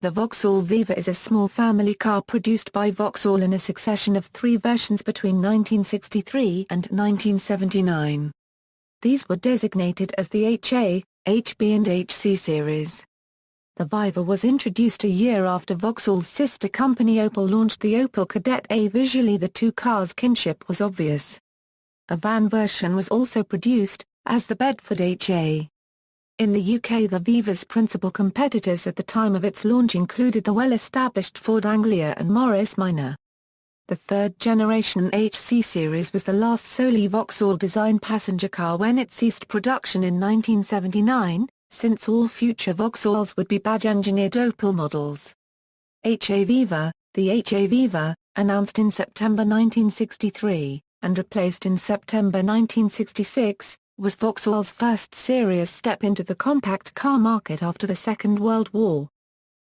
The Vauxhall Viva is a small family car produced by Vauxhall in a succession of 3 versions between 1963 and 1979. These were designated as the HA, HB and HC series. The Viva was introduced a year after Vauxhall's sister company Opel launched the Opel Kadett A. Visually the two cars' kinship was obvious. A van version was also produced, as the Bedford HA. In the UK, the Viva's principal competitors at the time of its launch included the well-established Ford Anglia and Morris Minor. The third-generation HC series was the last solely Vauxhall-designed passenger car when it ceased production in 1979, since all future Vauxhalls would be badge-engineered Opel models. HA Viva, the HA Viva, announced in September 1963, and replaced in September 1966, was Vauxhall's first serious step into the compact car market after the Second World War.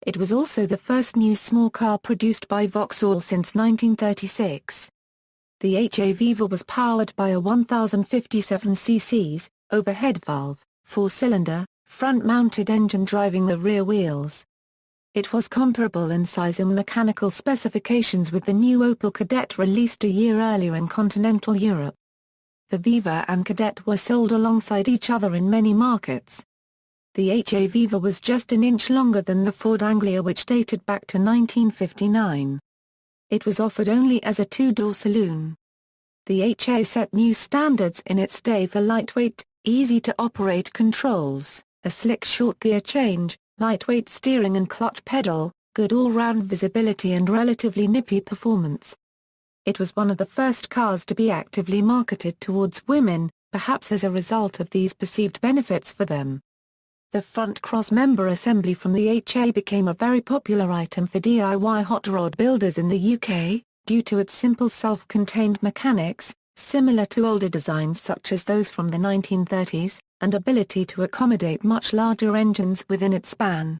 It was also the first new small car produced by Vauxhall since 1936. The HA Viva was powered by a 1057 cc, overhead valve, 4-cylinder, front-mounted engine driving the rear wheels. It was comparable in size and mechanical specifications with the new Opel Kadett released a year earlier in continental Europe. The Viva and Kadett were sold alongside each other in many markets. The HA Viva was just an inch longer than the Ford Anglia, which dated back to 1959. It was offered only as a 2-door saloon. The HA set new standards in its day for lightweight, easy-to-operate controls, a slick short gear change, lightweight steering and clutch pedal, good all-round visibility and relatively nippy performance. It was one of the first cars to be actively marketed towards women, perhaps as a result of these perceived benefits for them. The front cross-member assembly from the HA became a very popular item for DIY hot rod builders in the UK, due to its simple self-contained mechanics, similar to older designs such as those from the 1930s, and ability to accommodate much larger engines within its span.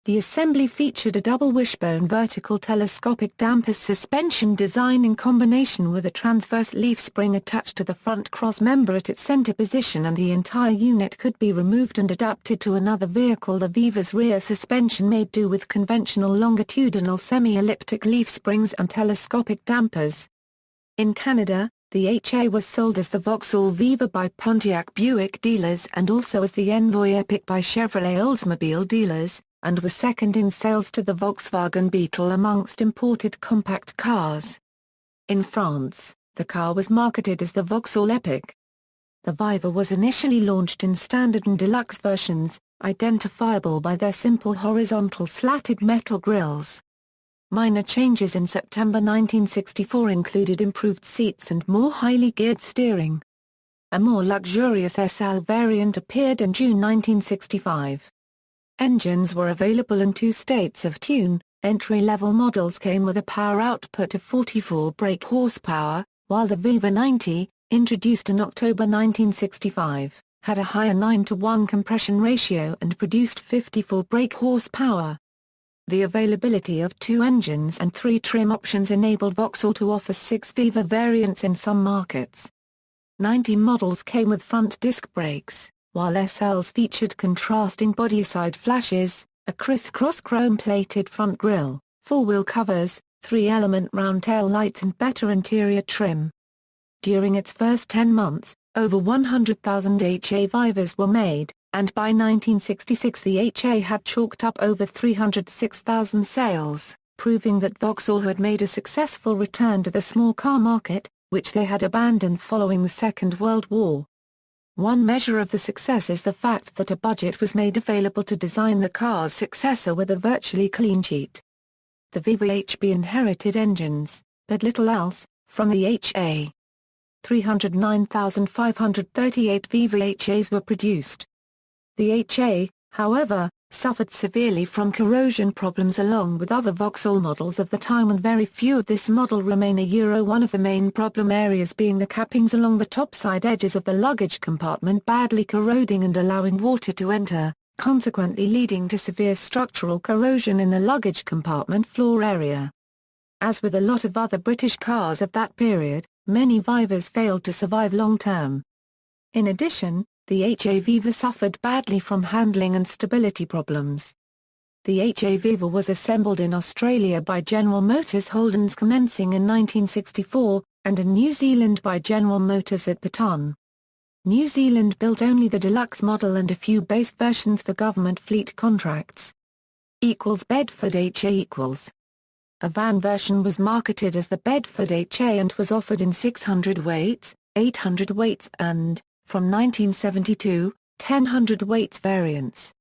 The assembly featured a double wishbone vertical telescopic dampers suspension design in combination with a transverse leaf spring attached to the front cross-member at its center position, and the entire unit could be removed and adapted to another vehicle. The Viva's rear suspension made do with conventional longitudinal semi-elliptic leaf springs and telescopic dampers. In Canada, the HA was sold as the Vauxhall Viva by Pontiac Buick dealers and also as the Envoy Epic by Chevrolet Oldsmobile dealers, and was second in sales to the Volkswagen Beetle amongst imported compact cars. In France, the car was marketed as the Vauxhall Epic. The Viva was initially launched in standard and deluxe versions, identifiable by their simple horizontal slatted metal grilles. Minor changes in September 1964 included improved seats and more highly geared steering. A more luxurious SL variant appeared in June 1965. Engines were available in 2 states of tune. Entry-level models came with a power output of 44 brake horsepower, while the Viva 90, introduced in October 1965, had a higher 9:1 compression ratio and produced 54 brake horsepower. The availability of 2 engines and 3 trim options enabled Vauxhall to offer 6 Viva variants in some markets. 90 models came with front disc brakes, while SLs featured contrasting bodyside flashes, a criss-cross chrome-plated front grille, 4-wheel covers, 3-element round tail lights and better interior trim. During its first 10 months, over 100,000 HA Vivas were made, and by 1966 the HA had chalked up over 306,000 sales, proving that Vauxhall had made a successful return to the small car market, which they had abandoned following the Second World War. One measure of the success is the fact that a budget was made available to design the car's successor with a virtually clean sheet. The Viva HB inherited engines, but little else, from the HA. 309,538 Viva HAs were produced. The HA, however, suffered severely from corrosion problems along with other Vauxhall models of the time, and very few of this model remain. One of the main problem areas being the cappings along the topside edges of the luggage compartment badly corroding and allowing water to enter, consequently leading to severe structural corrosion in the luggage compartment floor area. As with a lot of other British cars of that period, many Vivas failed to survive long-term. In addition, the HA Viva suffered badly from handling and stability problems. The HA Viva was assembled in Australia by General Motors Holdens commencing in 1964, and in New Zealand by General Motors at Baton. New Zealand built only the deluxe model and a few base versions for government fleet contracts. Bedford HA =. A van version was marketed as the Bedford HA and was offered in 600 weights, 800 weights and, from 1972, 1,000 weights variants.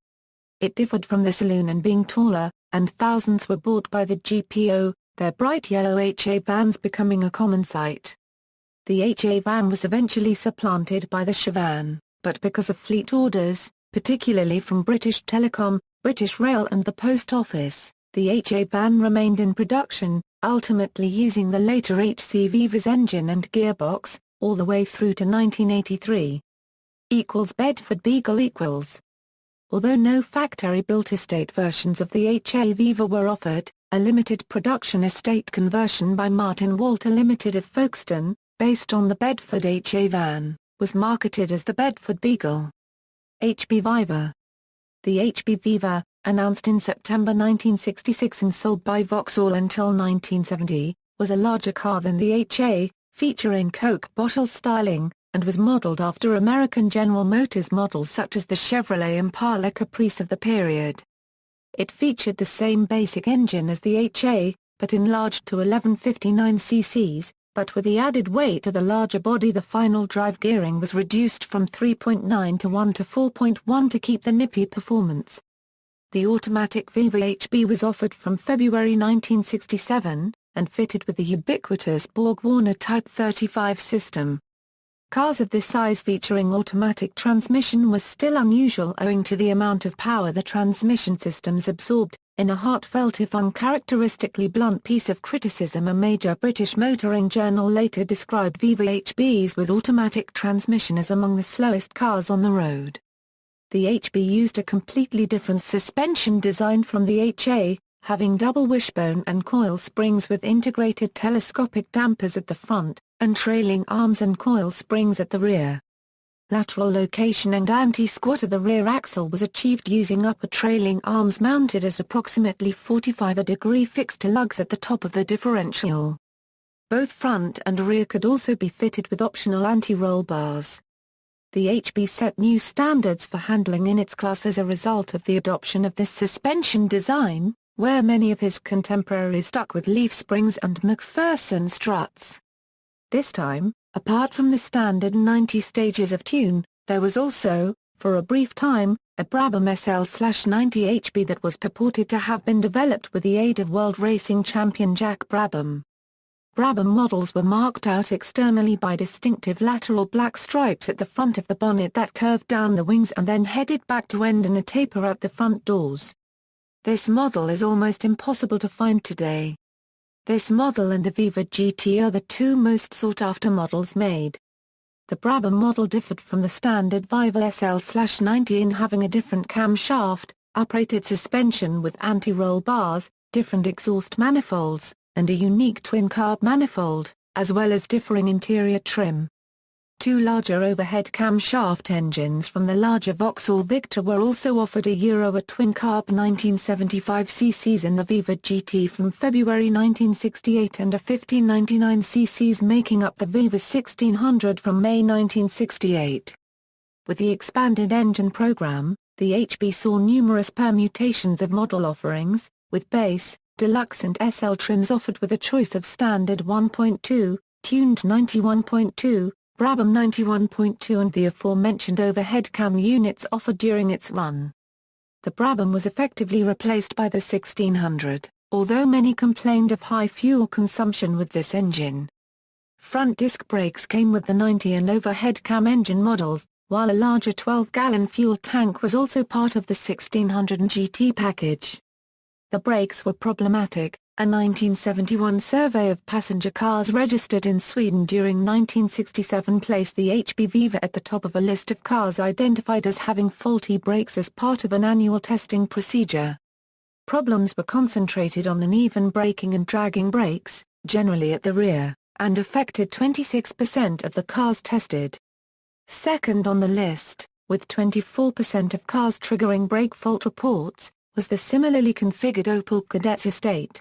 It differed from the saloon in being taller, and thousands were bought by the GPO, their bright yellow HA vans becoming a common sight. The HA van was eventually supplanted by the Chavan, but because of fleet orders, particularly from British Telecom, British Rail and the Post Office, the HA van remained in production, ultimately using the later HC Viva's engine and gearbox, all the way through to 1983. Bedford Beagle =. Although no factory-built estate versions of the HA Viva were offered, a limited production estate conversion by Martin Walter Limited of Folkestone, based on the Bedford HA van, was marketed as the Bedford Beagle. HB Viva. The HB Viva, announced in September 1966 and sold by Vauxhall until 1970, was a larger car than the HA, featuring Coke bottle styling, and was modeled after American General Motors models such as the Chevrolet Impala Caprice of the period. It featured the same basic engine as the HA, but enlarged to 1159 cc's, but with the added weight of the larger body the final drive gearing was reduced from 3.9 to 1 to 4.1 to keep the nippy performance. The automatic Viva HB was offered from February 1967, and fitted with the ubiquitous Borg-Warner Type 35 system. Cars of this size featuring automatic transmission was still unusual owing to the amount of power the transmission systems absorbed. In a heartfelt if uncharacteristically blunt piece of criticism, a major British motoring journal later described Viva HBs with automatic transmission as among the slowest cars on the road. The HB used a completely different suspension design from the HA, having double wishbone and coil springs with integrated telescopic dampers at the front, and trailing arms and coil springs at the rear. Lateral location and anti-squat of the rear axle was achieved using upper trailing arms mounted at approximately 45° fixed to lugs at the top of the differential. Both front and rear could also be fitted with optional anti-roll bars. The HB set new standards for handling in its class as a result of the adoption of this suspension design, where many of his contemporaries stuck with leaf springs and McPherson struts. This time, apart from the standard 90 stages of tune, there was also, for a brief time, a Brabham SL/90 HB that was purported to have been developed with the aid of world racing champion Jack Brabham. Brabham models were marked out externally by distinctive lateral black stripes at the front of the bonnet that curved down the wings and then headed back to end in a taper at the front doors. This model is almost impossible to find today. This model and the Viva GT are the two most sought-after models made. The Brabham model differed from the standard Viva SL/90 in having a different camshaft, uprated suspension with anti-roll bars, different exhaust manifolds, and a unique twin-carb manifold, as well as differing interior trim. Two larger overhead camshaft engines from the larger Vauxhall Victor were also offered a twin-carb 1975 cc's in the Viva GT from February 1968 and a 1599 cc's making up the Viva 1600 from May 1968. With the expanded engine program, the HB saw numerous permutations of model offerings, with base, deluxe and SL trims offered with a choice of standard 1.2, tuned 91.2, Brabham 91.2 and the aforementioned overhead cam units offered during its run. The Brabham was effectively replaced by the 1600, although many complained of high fuel consumption with this engine. Front disc brakes came with the 90 and overhead cam engine models, while a larger 12-gallon fuel tank was also part of the 1600 and GT package. The brakes were problematic. A 1971 survey of passenger cars registered in Sweden during 1967 placed the HB Viva at the top of a list of cars identified as having faulty brakes as part of an annual testing procedure. Problems were concentrated on uneven braking and dragging brakes, generally at the rear, and affected 26% of the cars tested. Second on the list, with 24% of cars triggering brake fault reports, was the similarly configured Opel Kadett Estate.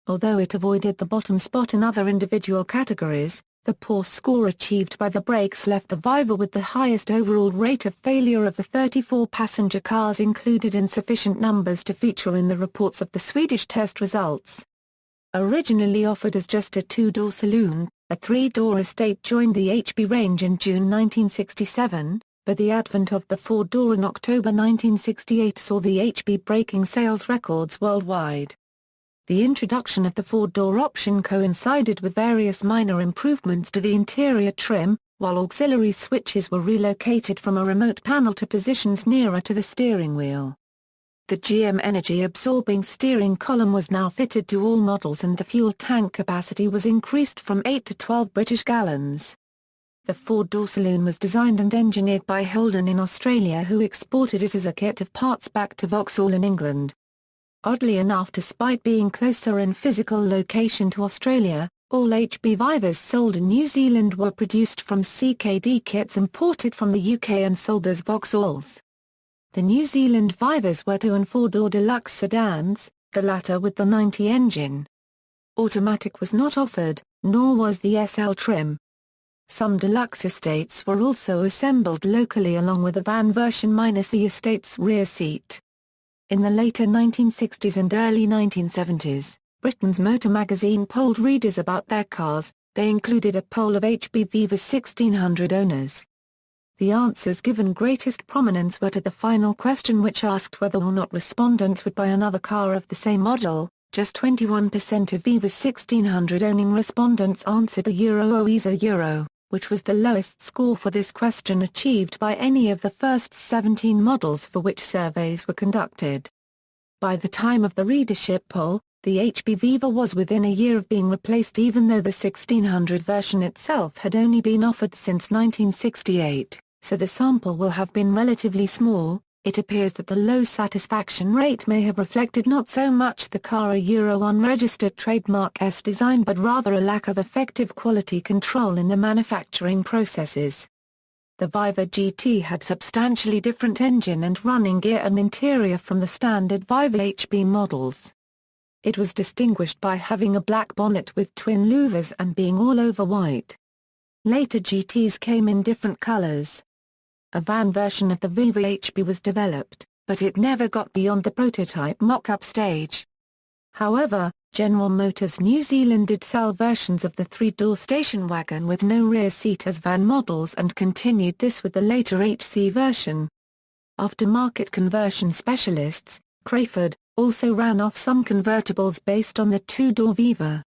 Although it avoided the bottom spot in other individual categories, the poor score achieved by the brakes left the Viva with the highest overall rate of failure of the 34 passenger cars included in sufficient numbers to feature in the reports of the Swedish test results. Originally offered as just a two-door saloon, a three-door Estate joined the HB range in June 1967, but the advent of the four-door in October 1968 saw the HB breaking sales records worldwide. The introduction of the four-door option coincided with various minor improvements to the interior trim, while auxiliary switches were relocated from a remote panel to positions nearer to the steering wheel. The GM energy-absorbing steering column was now fitted to all models and the fuel tank capacity was increased from 8 to 12 British gallons. The four-door saloon was designed and engineered by Holden in Australia, who exported it as a kit of parts back to Vauxhall in England. Oddly enough, despite being closer in physical location to Australia, all HB Vivas sold in New Zealand were produced from CKD kits imported from the UK and sold as Vauxhalls. The New Zealand Vivas were 2- and 4-door deluxe sedans, the latter with the 90 engine. Automatic was not offered, nor was the SL trim. Some deluxe estates were also assembled locally along with a van version minus the estate's rear seat. In the later 1960s and early 1970s, Britain's Motor magazine polled readers about their cars. They included a poll of HB Viva's 1,600 owners. The answers given greatest prominence were to the final question, which asked whether or not respondents would buy another car of the same model. Just 21% of Viva's 1,600 owning respondents answered a Euro or ESA Euro, which was the lowest score for this question achieved by any of the first 17 models for which surveys were conducted. By the time of the readership poll, the HB Viva was within a year of being replaced, even though the 1,600 version itself had only been offered since 1968, so the sample will have been relatively small. It appears that the low satisfaction rate may have reflected not so much the car a Euro unregistered trademark S design but rather a lack of effective quality control in the manufacturing processes. The Viva GT had substantially different engine and running gear and interior from the standard Viva HB models. It was distinguished by having a black bonnet with twin louvers and being all over white. Later GTs came in different colors. A van version of the Viva HB was developed, but it never got beyond the prototype mock-up stage. However, General Motors New Zealand did sell versions of the three-door station wagon with no rear seat as van models and continued this with the later HC version. Aftermarket conversion specialists, Crayford, also ran off some convertibles based on the two-door Viva.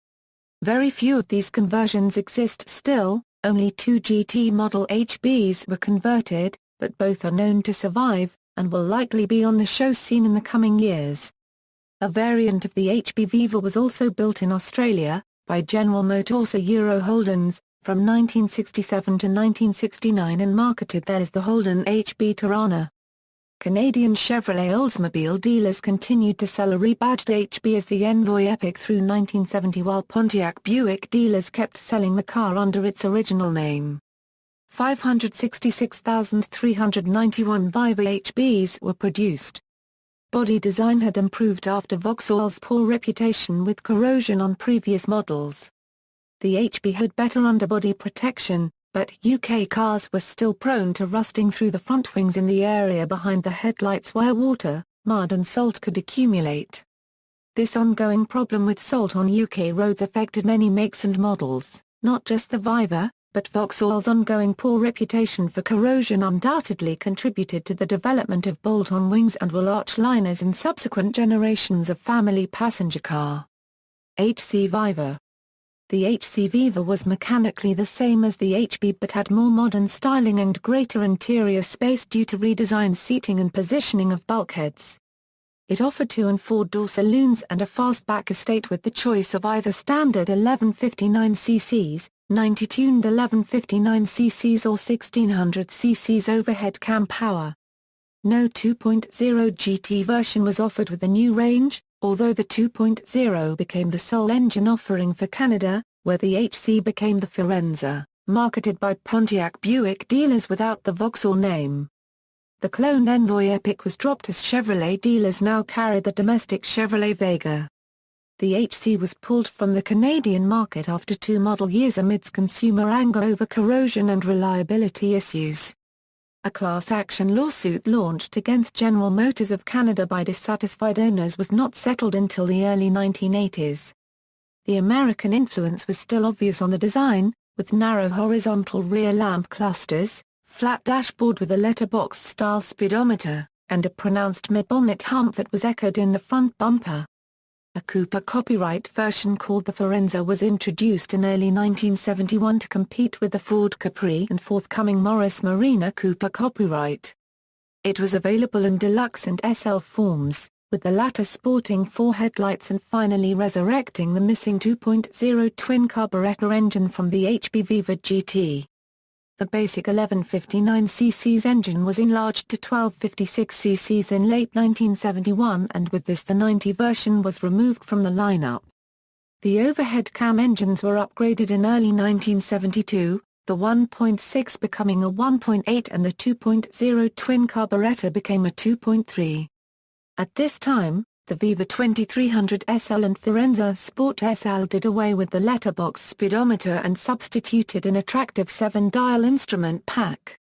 Very few of these conversions exist still. Only 2 GT Model HBs were converted, but both are known to survive, and will likely be on the show scene in the coming years. A variant of the HB Viva was also built in Australia, by General Motors Euro Holdens, from 1967 to 1969 and marketed there as the Holden HB Tirana. Canadian Chevrolet Oldsmobile dealers continued to sell a rebadged HB as the Envoy Epic through 1970, while Pontiac Buick dealers kept selling the car under its original name. 566,391 Viva HBs were produced. Body design had improved after Vauxhall's poor reputation with corrosion on previous models. The HB had better underbody protection, but UK cars were still prone to rusting through the front wings in the area behind the headlights where water, mud and salt could accumulate. This ongoing problem with salt on UK roads affected many makes and models, not just the Viva, but Vauxhall's ongoing poor reputation for corrosion undoubtedly contributed to the development of bolt-on wings and will arch liners in subsequent generations of family passenger car. HC Viva. The HC Viva was mechanically the same as the HB but had more modern styling and greater interior space due to redesigned seating and positioning of bulkheads. It offered 2- and 4-door saloons and a fastback estate with the choice of either standard 1159cc, 90-tuned 1159cc or 1600cc overhead cam power. No 2.0 GT version was offered with the new range, although the 2.0 became the sole engine offering for Canada, where the HC became the Firenze, marketed by Pontiac Buick dealers without the Vauxhall name. the cloned Envoy Epic was dropped as Chevrolet dealers now carried the domestic Chevrolet Vega. The HC was pulled from the Canadian market after 2 model years amidst consumer anger over corrosion and reliability issues. A class action lawsuit launched against General Motors of Canada by dissatisfied owners was not settled until the early 1980s. The American influence was still obvious on the design, with narrow horizontal rear lamp clusters, flat dashboard with a letterbox-style speedometer, and a pronounced mid-bonnet hump that was echoed in the front bumper. A Cooper copyright version called the Firenze was introduced in early 1971 to compete with the Ford Capri and forthcoming Morris Marina Cooper copyright. It was available in deluxe and SL forms, with the latter sporting 4 headlights and finally resurrecting the missing 2.0 twin-carburetor engine from the HP Viva GT. The basic 1159cc engine was enlarged to 1256cc in late 1971 and with this the 90 version was removed from the lineup. The overhead cam engines were upgraded in early 1972, the 1.6 becoming a 1.8 and the 2.0 twin carburetor became a 2.3. At this time, the Viva 2300 SL and Firenze Sport SL did away with the letterbox speedometer and substituted an attractive 7-dial instrument pack.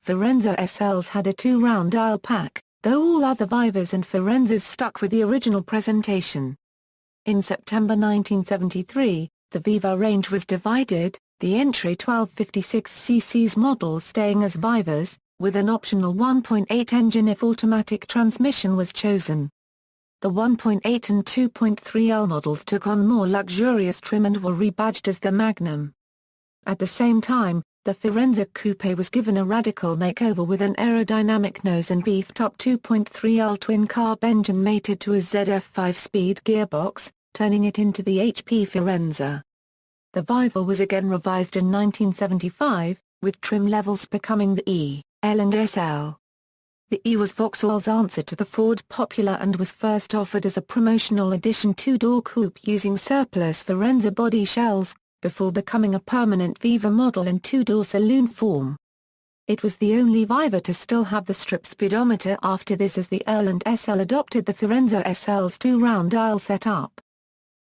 Firenze SLs had a 2-round dial pack, though all other Vivas and Firenzes stuck with the original presentation. In September 1973, the Viva range was divided, the entry 1256cc models staying as Vivas, with an optional 1.8 engine if automatic transmission was chosen. The 1.8 and 2.3L models took on more luxurious trim and were rebadged as the Magnum. At the same time, the Firenze Coupe was given a radical makeover with an aerodynamic nose and beefed-up 2.3L twin-carb engine mated to a ZF 5-speed gearbox, turning it into the HP Firenze. The Viva was again revised in 1975, with trim levels becoming the E, L and SL. The E was Vauxhall's answer to the Ford Popular and was first offered as a promotional edition 2-door coupe using surplus Firenze body shells, before becoming a permanent Viva model in 2-door saloon form. It was the only Viva to still have the strip speedometer after this, as the L and SL adopted the Firenze SL's 2-round dial setup.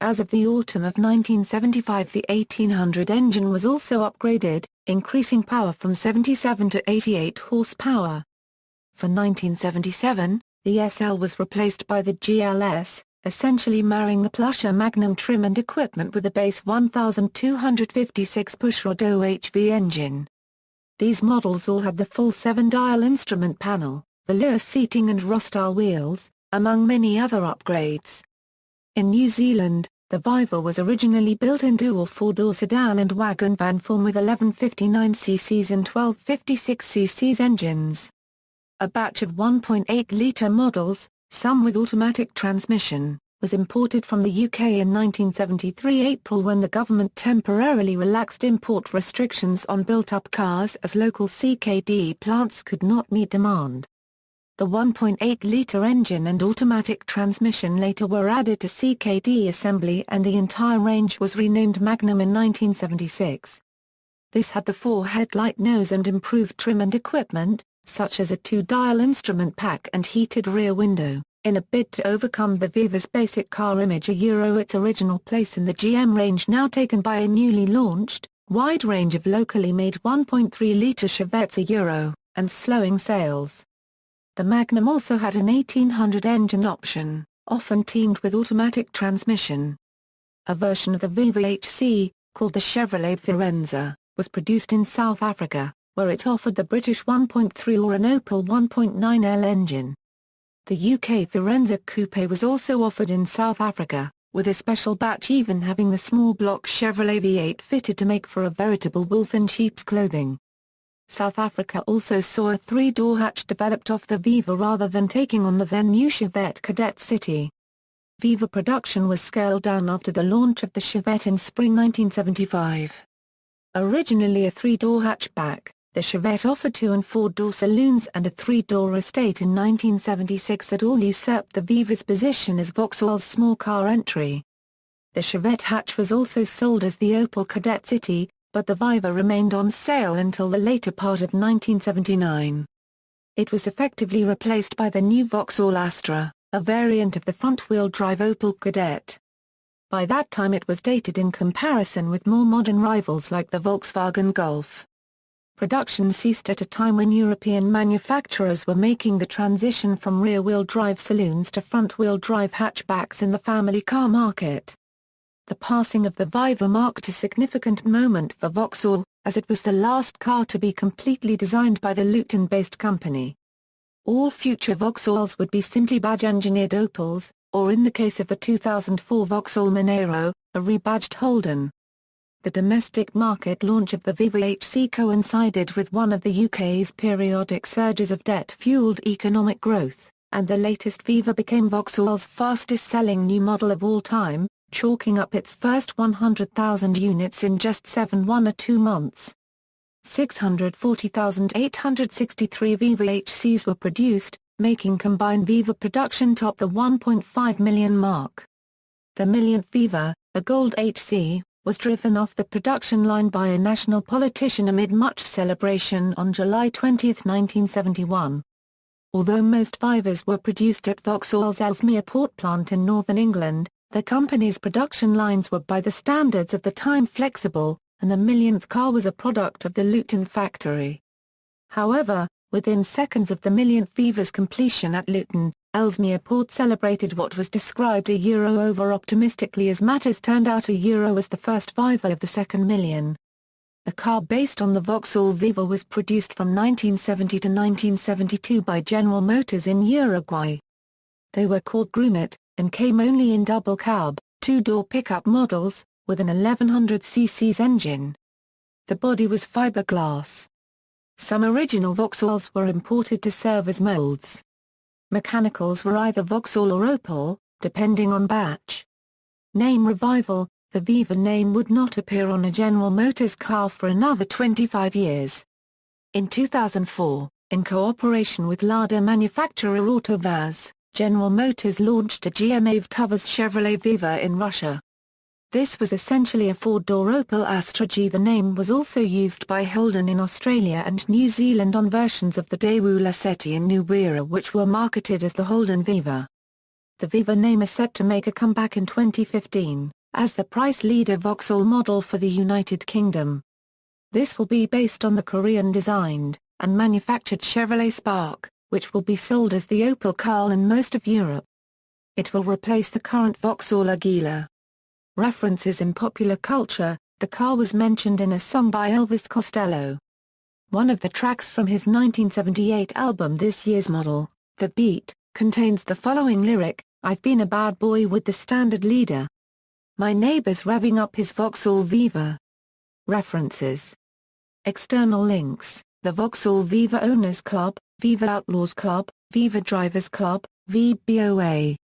As of the autumn of 1975, the 1800 engine was also upgraded, increasing power from 77 to 88 horsepower. For 1977, the SL was replaced by the GLS, essentially marrying the plusher Magnum trim and equipment with a base 1256 pushrod OHV engine. These models all had the full 7-dial instrument panel, velour seating and Rostyle wheels, among many other upgrades. In New Zealand, the Viva was originally built in dual 4-door sedan and wagon van form with 1159cc and 1256cc engines. A batch of 1.8-litre models, some with automatic transmission, was imported from the UK in 1973 April when the government temporarily relaxed import restrictions on built-up cars as local CKD plants could not meet demand. The 1.8-litre engine and automatic transmission later were added to CKD assembly and the entire range was renamed Magnum in 1976. This had the 4-headlight nose and improved trim and equipment, such as a 2-dial instrument pack and heated rear window, in a bid to overcome the Viva's basic car image, its original place in the GM range now taken by a newly launched, wide range of locally made 1.3-litre Chevettes, and slowing sales. The Magnum also had an 1800 engine option, often teamed with automatic transmission. A version of the Viva HC, called the Chevrolet Firenze, was produced in South Africa, where it offered the British 1.3 or an Opel 1.9L engine. The UK Firenze Coupe was also offered in South Africa, with a special batch even having the small block Chevrolet V8 fitted to make for a veritable wolf in sheep's clothing. South Africa also saw a 3-door hatch developed off the Viva rather than taking on the then-new Chevette Cadet City. Viva production was scaled down after the launch of the Chevette in spring 1975. Originally a 3-door hatchback, the Chevette offered 2- and 4-door saloons and a 3-door estate in 1976 that all usurped the Viva's position as Vauxhall's small car entry. The Chevette hatch was also sold as the Opel Cadet City, but the Viva remained on sale until the later part of 1979. It was effectively replaced by the new Vauxhall Astra, a variant of the front-wheel drive Opel Kadett. By that time it was dated in comparison with more modern rivals like the Volkswagen Golf. Production ceased at a time when European manufacturers were making the transition from rear-wheel drive saloons to front-wheel drive hatchbacks in the family car market. The passing of the Viva marked a significant moment for Vauxhall, as it was the last car to be completely designed by the Luton-based company. All future Vauxhalls would be simply badge-engineered Opels, or in the case of the 2004 Vauxhall Monero, a rebadged Holden. The domestic market launch of the Viva HC coincided with one of the UK's periodic surges of debt-fueled economic growth, and the latest Viva became Vauxhall's fastest-selling new model of all time, chalking up its first 100,000 units in just 2 months. 640,863 Viva HCs were produced, making combined Viva production top the 1.5 million mark. The millionth Viva, a gold HC, was driven off the production line by a national politician amid much celebration on July 20, 1971. Although most Vivas were produced at Vauxhall's Ellesmere port plant in northern England, the company's production lines were by the standards of the time flexible, and the millionth car was a product of the Luton factory. However, within seconds of the millionth Viva's completion at Luton, Ellesmere Port celebrated what was described over-optimistically as matters turned out as the first Viva of the second million. A car based on the Vauxhall Viva was produced from 1970 to 1972 by General Motors in Uruguay. They were called Grummet, and came only in double cab, two-door pickup models, with an 1100cc engine. The body was fiberglass. Some original Vauxhalls were imported to serve as molds. Mechanicals were either Vauxhall or Opel, depending on batch. Name revival: the Viva name would not appear on a General Motors car for another 25 years. In 2004, in cooperation with Lada manufacturer AutoVAZ, General Motors launched a GM Avtovaz Chevrolet Viva in Russia. This was essentially a four-door Opel Astra G. The name was also used by Holden in Australia and New Zealand on versions of the Daewoo Lacetti and New Era, which were marketed as the Holden Viva. The Viva name is set to make a comeback in 2015, as the price leader Vauxhall model for the United Kingdom. This will be based on the Korean-designed, and manufactured Chevrolet Spark, which will be sold as the Opel Karl in most of Europe. It will replace the current Vauxhall Aguila. References in popular culture: the car was mentioned in a song by Elvis Costello. One of the tracks from his 1978 album This Year's Model, The Beat, contains the following lyric: "I've been a bad boy with the standard leader. My neighbor's revving up his Vauxhall Viva." References. External links: the Vauxhall Viva Owners Club, Viva Outlaws Club, Viva Drivers Club, VBOA.